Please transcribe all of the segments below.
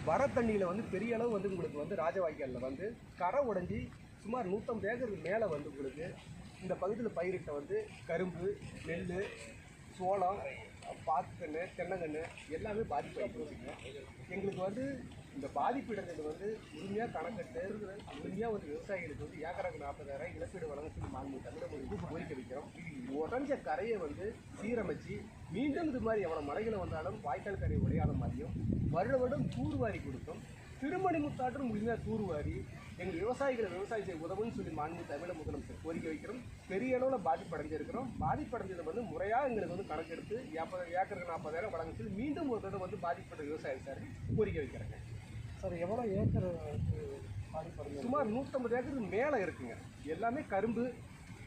வர தண்ணியில் வந்து பெரிய அளவு வந்து உங்களுக்கு வந்து ராஜவாய்க்காலில் வந்து கரை உடைஞ்சி சுமார் 150 ஏக்கருக்கு மேலே வந்து உங்களுக்கு இந்த பகுதியில் பயிரிட்ட வந்து கரும்பு, நெல், சோளம், பாக்குக்கன்று, தென்னங்கன்று எல்லாமே பாதிப்பாகிருக்குங்க. எங்களுக்கு வந்து இந்த பாதிப்பு இடங்கள் வந்து முழுமையாக கணக்கெட்டு முழுமையாக வந்து விவசாயிகளுக்கு வந்து ஏக்கருக்கு 40,000 இழப்பீடு வழங்க சொல்லி மாண்பு தமிழக முதலமைச்சர் கோரிக்கை வைக்கிறோம். இது உடஞ்ச கரையை வந்து சீரமைச்சு மீண்டும் இது மாதிரி எவ்வளோ மழைகளை வந்தாலும் வாய்க்கால் கரையை உடையாத மாதிரியும் வருடம் தூர்வாரி கொடுத்தோம். திருமணிமுத்தாற்று முழுமையாக தூர்வாரி எங்கள் விவசாயிகளை விவசாயம் செய்ய உதவுன்னு சொல்லி மாண்பு தமிழக முதலமைச்சர் கோரிக்கை வைக்கிறோம். பெரிய அளவில் பாதிப்படைஞ்சிருக்கிறோம். பாதிப்படைஞ்சதை வந்து முறையாக எங்களுக்கு வந்து கணக்கெடுத்து ஏக்கருக்கு 40,000 வழங்க சொல்லி மீண்டும் ஒரு தடவை வந்து பாதிப்பட்ட விவசாயம் சார் கோரிக்கை வைக்கிறேங்க. சார் எவ்வளோ ஏக்கர் பாதிப்படைஞ்சு? சுமார் 150 ஏக்கருக்கு மேலே இருக்குங்க. எல்லாமே கரும்பு,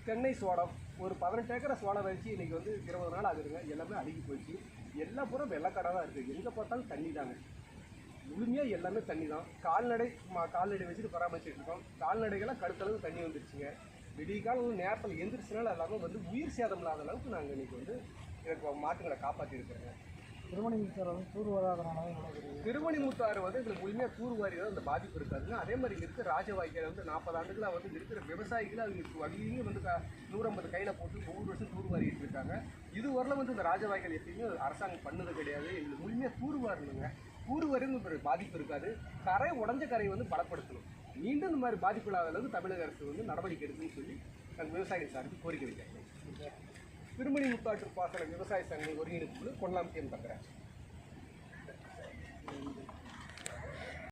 தென்னை, சோளம். ஒரு 18 ஏக்கரை சோளம் வச்சு இன்றைக்கி வந்து 20 நாள் ஆகுதுங்க. எல்லாமே அழுகி போயிடுச்சு. எல்லா பூரா வெள்ளக்காடாக தான் இருக்குது. எங்கே பார்த்தாலும் தண்ணி தாங்க. முழுமையாக எல்லாமே தண்ணி தான். கால்நடை வச்சுட்டு பராமரிச்சுட்டு இருக்கோம். கால்நடைகள்லாம் கடுத்தளவு தண்ணி வந்துடுச்சுங்க. விடிய காலம் நேரத்தில் எந்திரிச்சனால எல்லாமே வந்து உயிர் சேதம் இல்லாத அளவுக்கு நாங்கள் இன்றைக்கி வந்து எனக்கு மாட்டுகளை காப்பாற்றி இருக்கிறோங்க. திருமணிமுத்தாறு வந்து தூர்வாராதனால திருமணிமுத்தாறு வந்து எங்களுக்கு முழுமையாக தூர்வாரி தான் இந்த பாதிப்பு இருக்காதுங்க. அதே மாதிரி இங்கே இருக்கிற ராஜவாய்க்கால் வந்து 40 ஆண்டுகளாக வந்து இருக்கிற விவசாயிகள் அவங்களுக்கு வழியிலையும் வந்து 150 கையில் போட்டு ஒவ்வொரு வருஷம் தூர்வாரிட்டு இருக்காங்க. இது வரல வந்து இந்த ராஜவாய்க்கால் எப்பயுமே அரசாங்கம் பண்ணது கிடையாது. எங்களுக்கு முழுமையாக தூர்வாரணுங்க. தூர்வாரின்னு ஒரு பாதிப்பு இருக்காது. கரை உடஞ்ச கரையை வந்து பலப்படுத்தணும். மீண்டும் இந்த மாதிரி பாதிப்பு இல்லாத அளவுக்கு தமிழக அரசு வந்து நடவடிக்கை எடுக்குன்னு சொல்லி நாங்கள் விவசாயிகள் சார்பில் கோரிக்கை வைக்கிறேன். திருமணிமுத்தாற்று பாசன விவசாய சங்க ஒருங்கிணைப்பு கொண்டாம் தங்குறேன்.